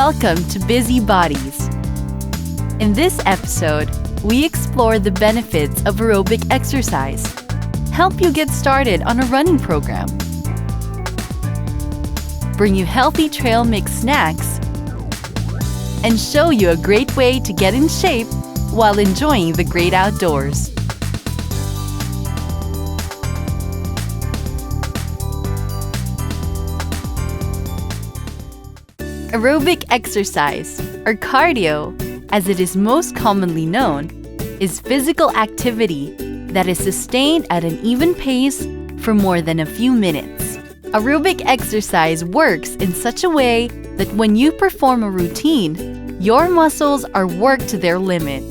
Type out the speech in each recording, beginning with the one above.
Welcome to Busy Bodies. In this episode, we explore the benefits of aerobic exercise, help you get started on a running program, bring you healthy trail mix snacks, and show you a great way to get in shape while enjoying the great outdoors. Aerobic exercise, or cardio, as it is most commonly known, is physical activity that is sustained at an even pace for more than a few minutes. Aerobic exercise works in such a way that when you perform a routine, your muscles are worked to their limit.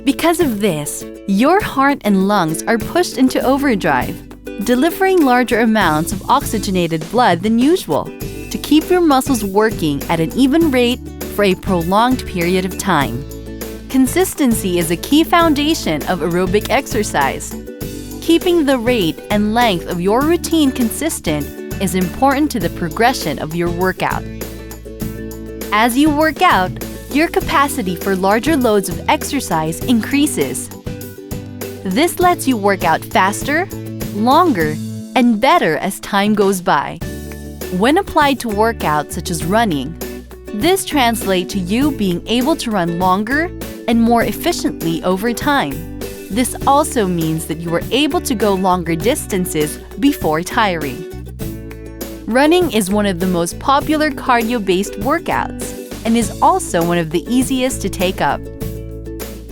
Because of this, your heart and lungs are pushed into overdrive, delivering larger amounts of oxygenated blood than usual, to keep your muscles working at an even rate for a prolonged period of time. Consistency is a key foundation of aerobic exercise. Keeping the rate and length of your routine consistent is important to the progression of your workout. As you work out, your capacity for larger loads of exercise increases. This lets you work out faster, longer, and better as time goes by. When applied to workouts such as running, this translates to you being able to run longer and more efficiently over time. This also means that you are able to go longer distances before tiring. Running is one of the most popular cardio-based workouts and is also one of the easiest to take up.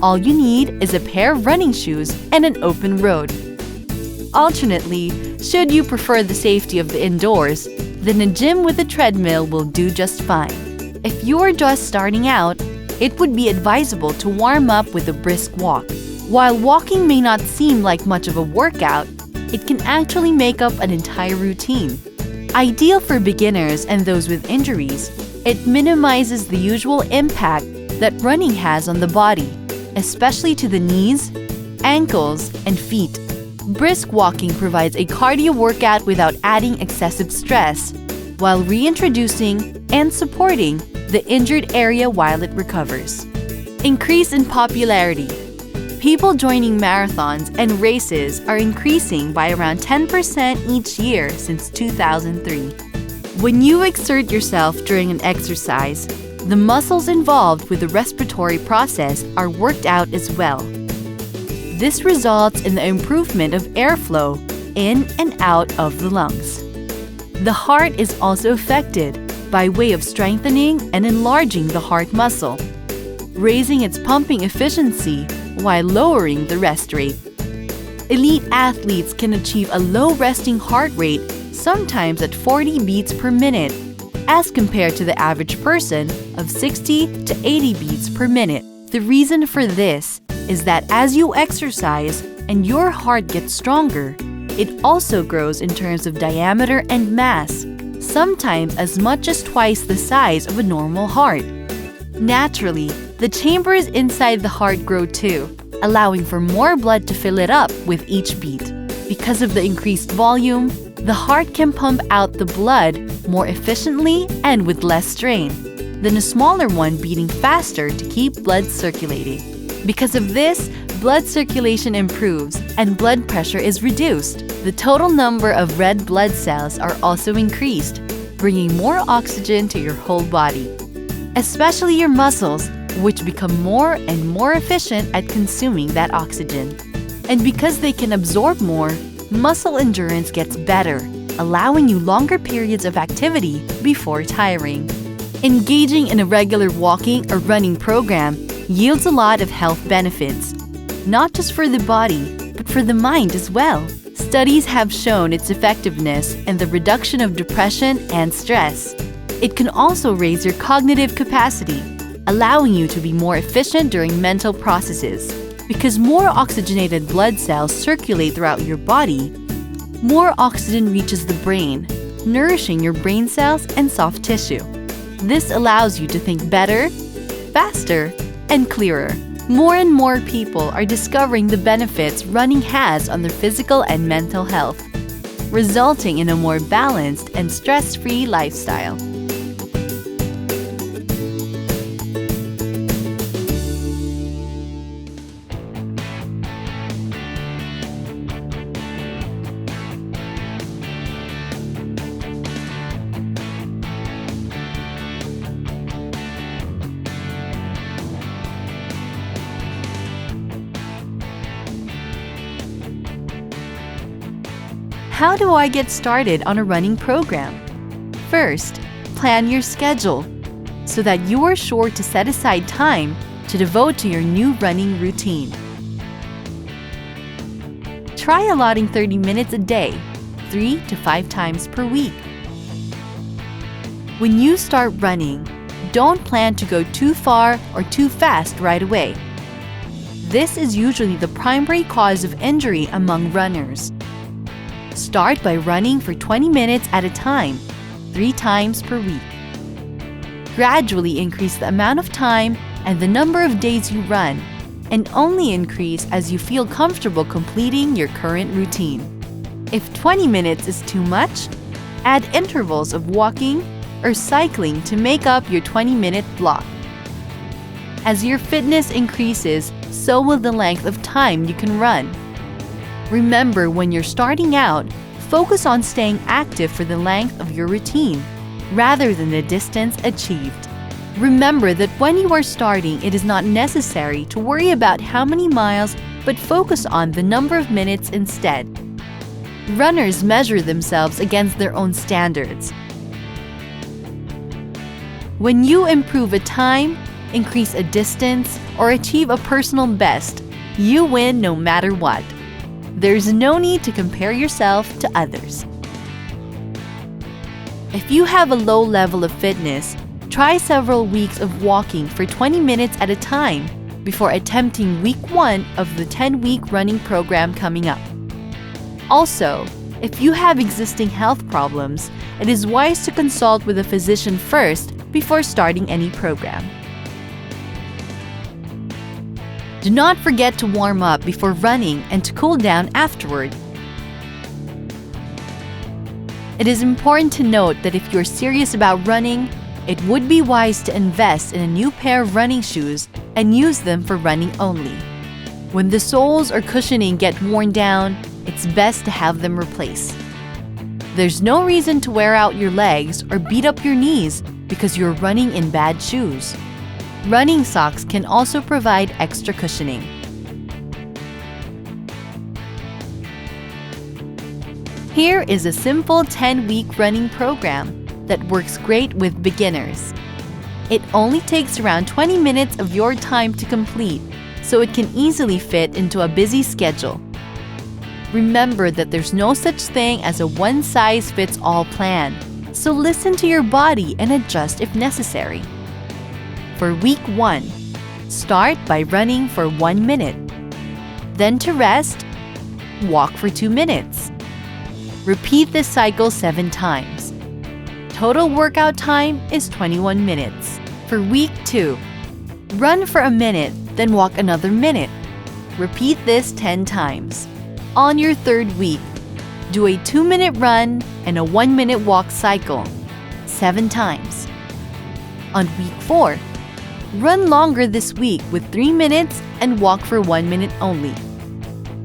All you need is a pair of running shoes and an open road. Alternately, should you prefer the safety of the indoors, then a gym with a treadmill will do just fine. If you are just starting out, it would be advisable to warm up with a brisk walk. While walking may not seem like much of a workout, it can actually make up an entire routine. Ideal for beginners and those with injuries, it minimizes the usual impact that running has on the body, especially to the knees, ankles, and feet. Brisk walking provides a cardio workout without adding excessive stress, while reintroducing and supporting the injured area while it recovers. Increase in popularity. People joining marathons and races are increasing by around 10% each year since 2003. When you exert yourself during an exercise, the muscles involved with the respiratory process are worked out as well. This results in the improvement of airflow in and out of the lungs. The heart is also affected by way of strengthening and enlarging the heart muscle, raising its pumping efficiency while lowering the rest rate. Elite athletes can achieve a low resting heart rate, sometimes at 40 beats per minute, as compared to the average person of 60 to 80 beats per minute. The reason for this is that as you exercise and your heart gets stronger, it also grows in terms of diameter and mass, sometimes as much as twice the size of a normal heart. Naturally, the chambers inside the heart grow too, allowing for more blood to fill it up with each beat. Because of the increased volume, the heart can pump out the blood more efficiently and with less strain than a smaller one beating faster to keep blood circulating. Because of this, blood circulation improves and blood pressure is reduced. The total number of red blood cells are also increased, bringing more oxygen to your whole body, especially your muscles, which become more and more efficient at consuming that oxygen. And because they can absorb more, muscle endurance gets better, allowing you longer periods of activity before tiring. Engaging in a regular walking or running program yields a lot of health benefits, not just for the body, but for the mind as well. Studies have shown its effectiveness in the reduction of depression and stress. It can also raise your cognitive capacity, allowing you to be more efficient during mental processes. Because more oxygenated blood cells circulate throughout your body, more oxygen reaches the brain, nourishing your brain cells and soft tissue. This allows you to think better, faster, and clearer. More and more people are discovering the benefits running has on their physical and mental health, resulting in a more balanced and stress-free lifestyle. How do I get started on a running program? First, plan your schedule so that you are sure to set aside time to devote to your new running routine. Try allotting 30 minutes a day, 3 to 5 times per week. When you start running, don't plan to go too far or too fast right away. This is usually the primary cause of injury among runners. Start by running for 20 minutes at a time, 3 times per week. Gradually increase the amount of time and the number of days you run, and only increase as you feel comfortable completing your current routine. If 20 minutes is too much, add intervals of walking or cycling to make up your 20-minute block. As your fitness increases, so will the length of time you can run. Remember, when you're starting out, focus on staying active for the length of your routine, rather than the distance achieved. Remember that when you are starting, it is not necessary to worry about how many miles, but focus on the number of minutes instead. Runners measure themselves against their own standards. When you improve a time, increase a distance, or achieve a personal best, you win no matter what. There's no need to compare yourself to others. If you have a low level of fitness, try several weeks of walking for 20 minutes at a time before attempting week 1 of the 10-week running program coming up. Also, if you have existing health problems, it is wise to consult with a physician first before starting any program. Do not forget to warm up before running and to cool down afterward. It is important to note that if you're serious about running, it would be wise to invest in a new pair of running shoes and use them for running only. When the soles or cushioning get worn down, it's best to have them replaced. There's no reason to wear out your legs or beat up your knees because you're running in bad shoes. Running socks can also provide extra cushioning. Here is a simple 10-week running program that works great with beginners. It only takes around 20 minutes of your time to complete, so it can easily fit into a busy schedule. Remember that there's no such thing as a one-size-fits-all plan, so listen to your body and adjust if necessary. For week 1, start by running for 1 minute. Then to rest, walk for 2 minutes. Repeat this cycle 7 times. Total workout time is 21 minutes. For week 2, run for a minute, then walk another minute. Repeat this 10 times. On your 3rd week, do a 2-minute run and a 1-minute walk cycle, 7 times. On week 4, run longer this week with 3 minutes and walk for 1 minute only.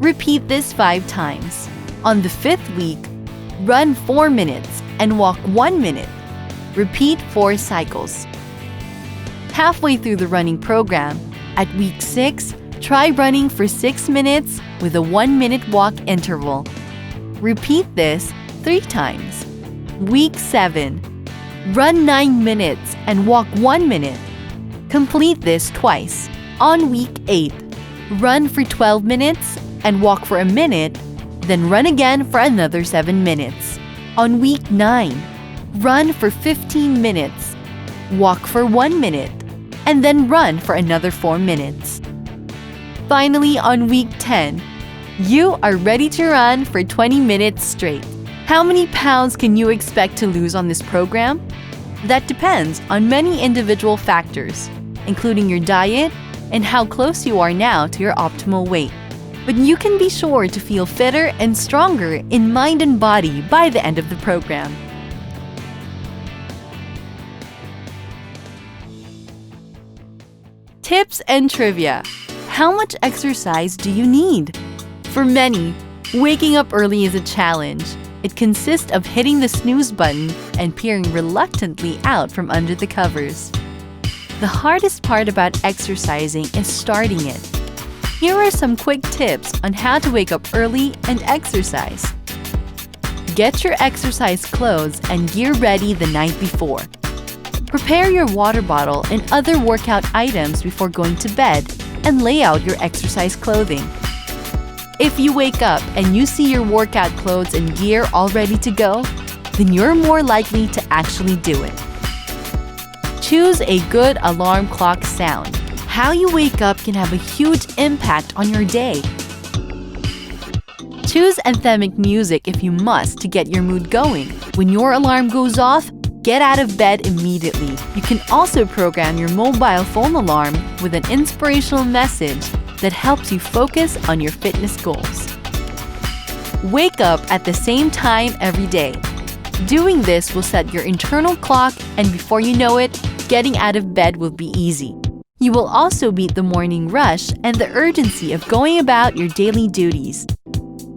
Repeat this 5 times. On the 5th week, run 4 minutes and walk 1 minute. Repeat 4 cycles. Halfway through the running program, at week 6, try running for 6 minutes with a 1-minute walk interval. Repeat this 3 times. Week 7, run 9 minutes and walk 1 minute. Complete this twice. On week 8, run for 12 minutes and walk for a minute, then run again for another 7 minutes. On week 9, run for 15 minutes, walk for 1 minute, and then run for another 4 minutes. Finally, on week 10, you are ready to run for 20 minutes straight. How many pounds can you expect to lose on this program? That depends on many individual factors, including your diet and how close you are now to your optimal weight. But you can be sure to feel fitter and stronger in mind and body by the end of the program. Tips and trivia. How much exercise do you need? For many, waking up early is a challenge. It consists of hitting the snooze button and peering reluctantly out from under the covers. The hardest part about exercising is starting it. Here are some quick tips on how to wake up early and exercise. Get your exercise clothes and gear ready the night before. Prepare your water bottle and other workout items before going to bed and lay out your exercise clothing. If you wake up and you see your workout clothes and gear all ready to go, then you're more likely to actually do it. Choose a good alarm clock sound. How you wake up can have a huge impact on your day. Choose anthemic music if you must to get your mood going. When your alarm goes off, get out of bed immediately. You can also program your mobile phone alarm with an inspirational message that helps you focus on your fitness goals. Wake up at the same time every day. Doing this will set your internal clock, and before you know it, getting out of bed will be easy. You will also beat the morning rush and the urgency of going about your daily duties.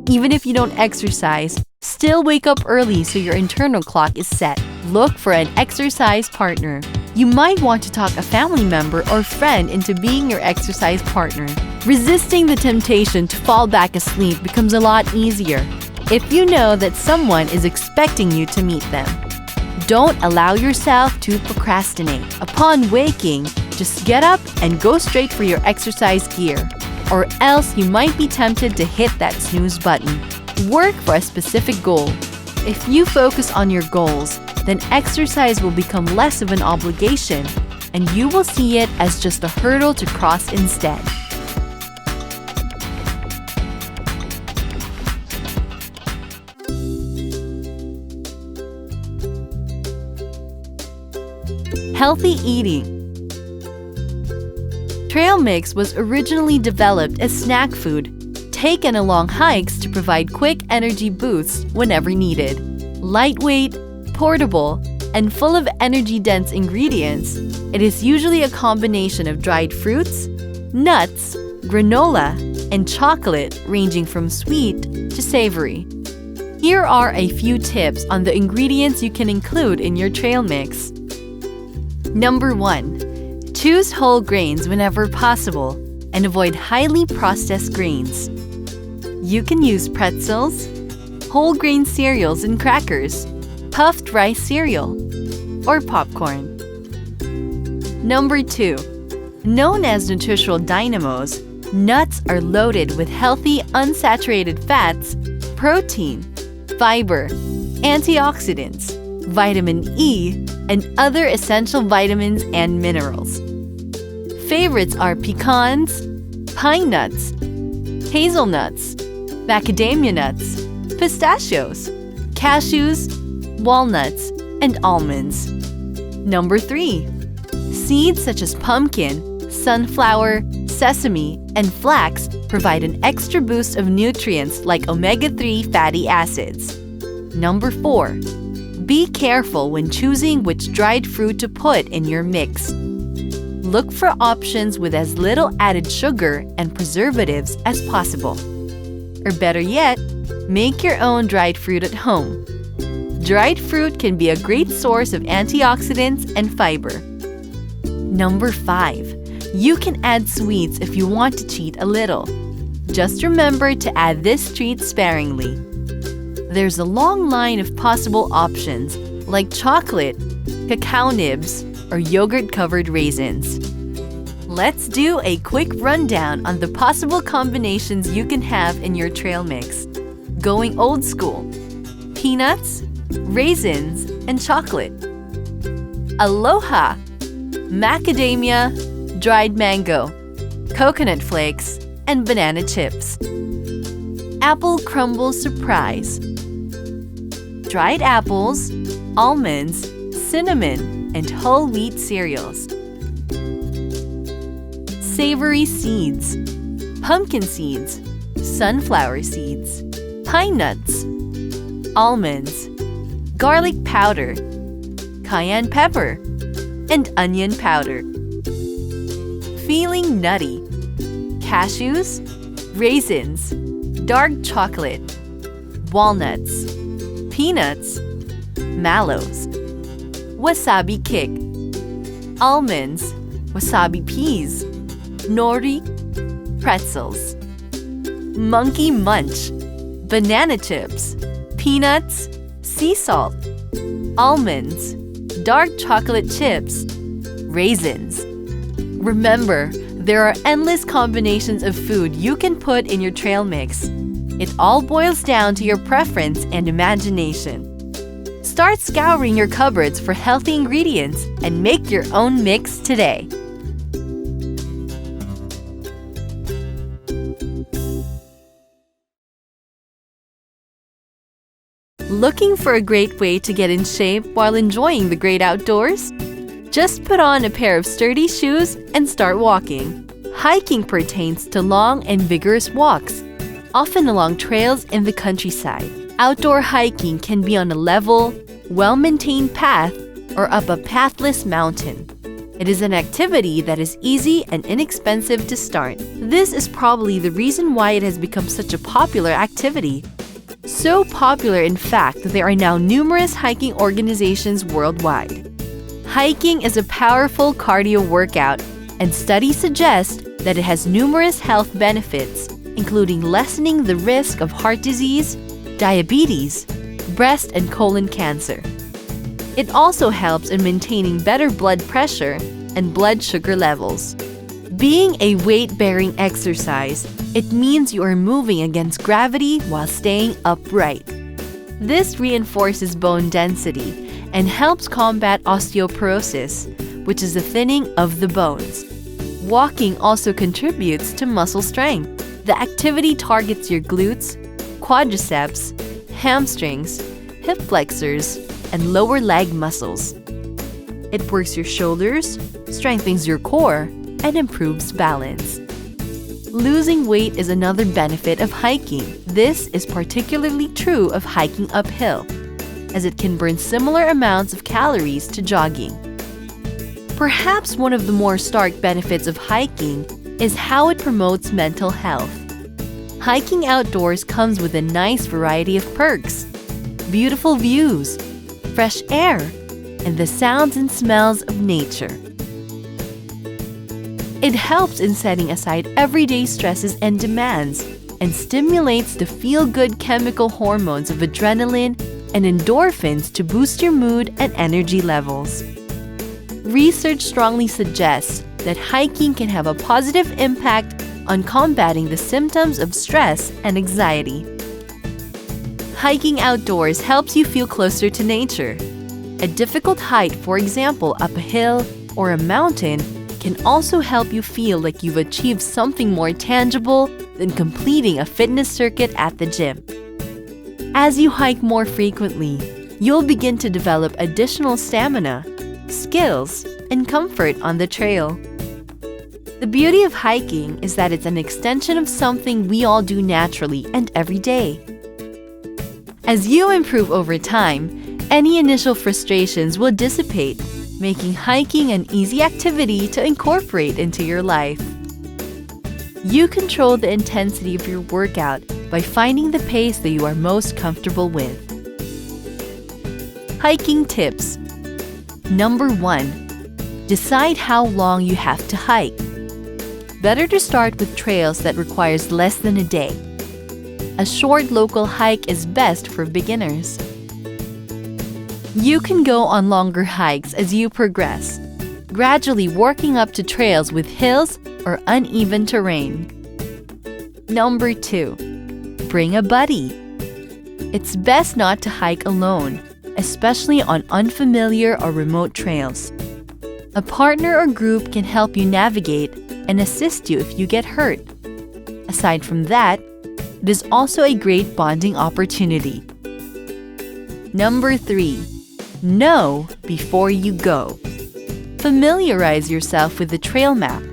Even if you don't exercise, still wake up early so your internal clock is set. Look for an exercise partner. You might want to talk a family member or friend into being your exercise partner. Resisting the temptation to fall back asleep becomes a lot easier if you know that someone is expecting you to meet them. Don't allow yourself to procrastinate. Upon waking, just get up and go straight for your exercise gear, or else you might be tempted to hit that snooze button. Work for a specific goal. If you focus on your goals, then exercise will become less of an obligation, and you will see it as just a hurdle to cross instead. Healthy eating. Trail mix was originally developed as snack food, taken along hikes to provide quick energy boosts whenever needed. Lightweight, portable, and full of energy-dense ingredients, it is usually a combination of dried fruits, nuts, granola, and chocolate ranging from sweet to savory. Here are a few tips on the ingredients you can include in your trail mix. Number 1. Choose whole grains whenever possible and avoid highly processed grains. You can use pretzels, whole grain cereals and crackers, puffed rice cereal, or popcorn. Number 2. Known as nutritional dynamos, nuts are loaded with healthy unsaturated fats, protein, fiber, antioxidants, vitamin E, and other essential vitamins and minerals. Favorites are pecans, pine nuts, hazelnuts, macadamia nuts, pistachios, cashews, walnuts, and almonds. Number 3. Seeds such as pumpkin, sunflower, sesame, and flax provide an extra boost of nutrients like omega-3 fatty acids. Number 4. Be careful when choosing which dried fruit to put in your mix. Look for options with as little added sugar and preservatives as possible. Or better yet, make your own dried fruit at home. Dried fruit can be a great source of antioxidants and fiber. Number 5. You can add sweets if you want to cheat a little. Just remember to add this treat sparingly. There's a long line of possible options like chocolate, cacao nibs, or yogurt-covered raisins. Let's do a quick rundown on the possible combinations you can have in your trail mix. Going old school: peanuts, raisins, and chocolate. Aloha: macadamia, dried mango, coconut flakes, and banana chips. Apple crumble surprise: dried apples, almonds, cinnamon, and whole wheat cereals. Savory seeds: pumpkin seeds, sunflower seeds, pine nuts, almonds, garlic powder, cayenne pepper, and onion powder. Feeling nutty: cashews, raisins, dark chocolate, walnuts, peanuts, mallows. Wasabi kick: almonds, wasabi peas, nori, pretzels. Monkey munch: banana chips, peanuts, sea salt, almonds, dark chocolate chips, raisins. Remember, there are endless combinations of food you can put in your trail mix. It all boils down to your preference and imagination. Start scouring your cupboards for healthy ingredients and make your own mix today. Looking for a great way to get in shape while enjoying the great outdoors? Just put on a pair of sturdy shoes and start walking. Hiking pertains to long and vigorous walks, often along trails in the countryside. Outdoor hiking can be on a level, well-maintained path or up a pathless mountain. It is an activity that is easy and inexpensive to start. This is probably the reason why it has become such a popular activity. So popular, in fact, that there are now numerous hiking organizations worldwide. Hiking is a powerful cardio workout, and studies suggest that it has numerous health benefits, including lessening the risk of heart disease, diabetes, breast and colon cancer. It also helps in maintaining better blood pressure and blood sugar levels. Being a weight-bearing exercise, it means you are moving against gravity while staying upright. This reinforces bone density and helps combat osteoporosis, which is the thinning of the bones. Walking also contributes to muscle strength. The activity targets your glutes, quadriceps, hamstrings, hip flexors, and lower leg muscles. It works your shoulders, strengthens your core, and improves balance. Losing weight is another benefit of hiking. This is particularly true of hiking uphill, as it can burn similar amounts of calories to jogging. Perhaps one of the more stark benefits of hiking is how it promotes mental health. Hiking outdoors comes with a nice variety of perks: beautiful views, fresh air, and the sounds and smells of nature. It helps in setting aside everyday stresses and demands and stimulates the feel-good chemical hormones of adrenaline and endorphins to boost your mood and energy levels. Research strongly suggests that hiking can have a positive impact on combating the symptoms of stress and anxiety. Hiking outdoors helps you feel closer to nature. A difficult hike, for example, up a hill or a mountain, can also help you feel like you've achieved something more tangible than completing a fitness circuit at the gym. As you hike more frequently, you'll begin to develop additional stamina, skills, and comfort on the trail. The beauty of hiking is that it's an extension of something we all do naturally and every day. As you improve over time, any initial frustrations will dissipate, making hiking an easy activity to incorporate into your life. You control the intensity of your workout by finding the pace that you are most comfortable with. Hiking tips. Number 1. Decide how long you have to hike. Better to start with trails that requires less than a day. A short local hike is best for beginners. You can go on longer hikes as you progress, gradually working up to trails with hills or uneven terrain. Number 2. Bring a buddy. It's best not to hike alone, especially on unfamiliar or remote trails. A partner or group can help you navigate and assist you if you get hurt. Aside from that, it is also a great bonding opportunity. Number 3. Know before you go. Familiarize yourself with the trail map.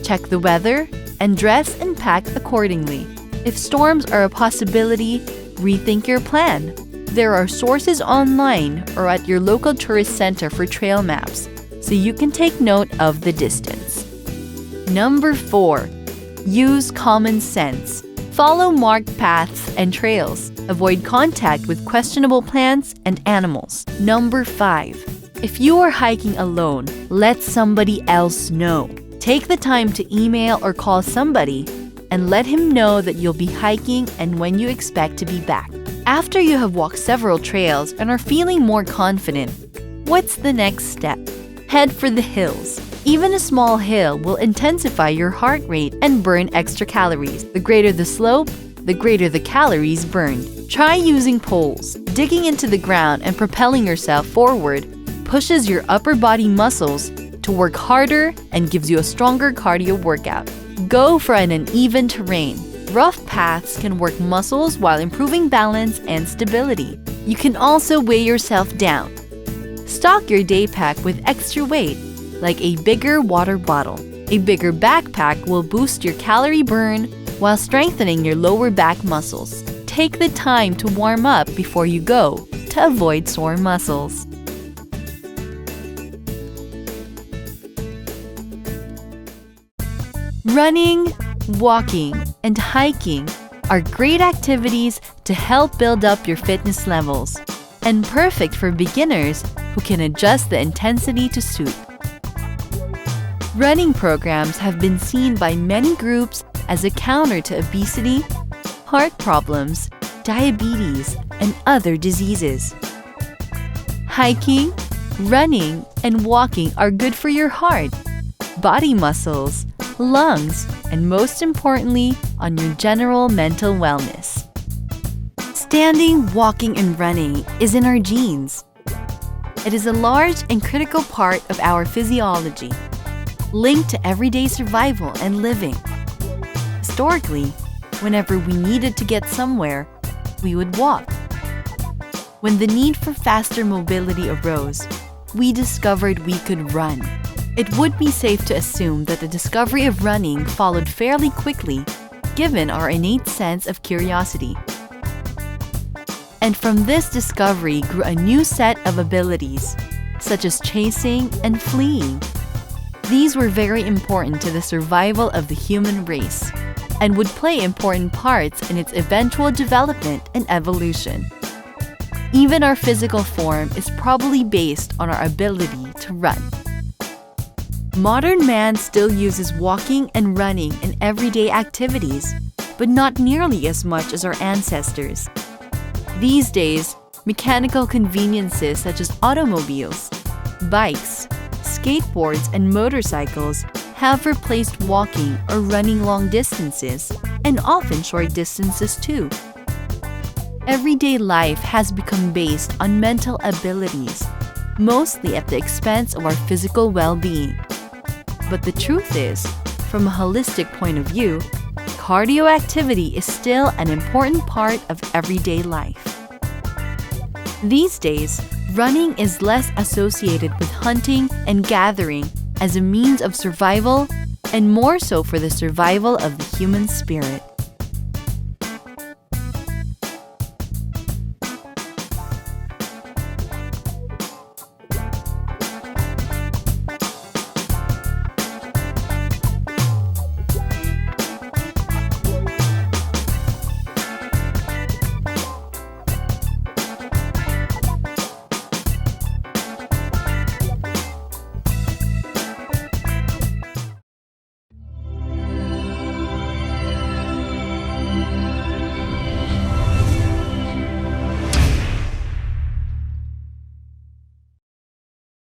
Check the weather and dress and pack accordingly. If storms are a possibility, rethink your plan. There are sources online or at your local tourist center for trail maps, so you can take note of the distance. Number 4. Use common sense. Follow marked paths and trails. Avoid contact with questionable plants and animals. Number 5. If you are hiking alone, let somebody else know. Take the time to email or call somebody and let him know that you'll be hiking and when you expect to be back. After you have walked several trails and are feeling more confident, what's the next step? Head for the hills. Even a small hill will intensify your heart rate and burn extra calories. The greater the slope, the greater the calories burned. Try using poles. Digging into the ground and propelling yourself forward pushes your upper body muscles to work harder and gives you a stronger cardio workout. Go for an uneven terrain. Rough paths can work muscles while improving balance and stability. You can also weigh yourself down. Stock your day pack with extra weight, like a bigger water bottle. A bigger backpack will boost your calorie burn while strengthening your lower back muscles. Take the time to warm up before you go to avoid sore muscles. Running, walking, and hiking are great activities to help build up your fitness levels, and perfect for beginners who can adjust the intensity to suit. Running programs have been seen by many groups as a counter to obesity, heart problems, diabetes, and other diseases. Hiking, running, and walking are good for your heart, body muscles, lungs, and most importantly, on your general mental wellness. Standing, walking, and running is in our genes. It is a large and critical part of our physiology, linked to everyday survival and living. Historically, whenever we needed to get somewhere, we would walk. When the need for faster mobility arose, we discovered we could run. It would be safe to assume that the discovery of running followed fairly quickly, given our innate sense of curiosity. And from this discovery grew a new set of abilities, such as chasing and fleeing. These were very important to the survival of the human race, and would play important parts in its eventual development and evolution. Even our physical form is probably based on our ability to run. Modern man still uses walking and running in everyday activities, but not nearly as much as our ancestors. These days, mechanical conveniences such as automobiles, bikes, skateboards, and motorcycles have replaced walking or running long distances, and often short distances too. Everyday life has become based on mental abilities, mostly at the expense of our physical well-being. But the truth is, from a holistic point of view, cardio activity is still an important part of everyday life. These days, running is less associated with hunting and gathering as a means of survival, and more so for the survival of the human spirit.